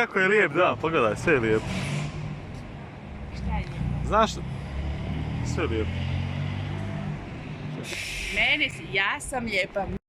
Kako je lijep, da, pogledaj, sve je lijepo. Šta je lijepo? Znaš, sve je lijepo. Ja sam lijepa.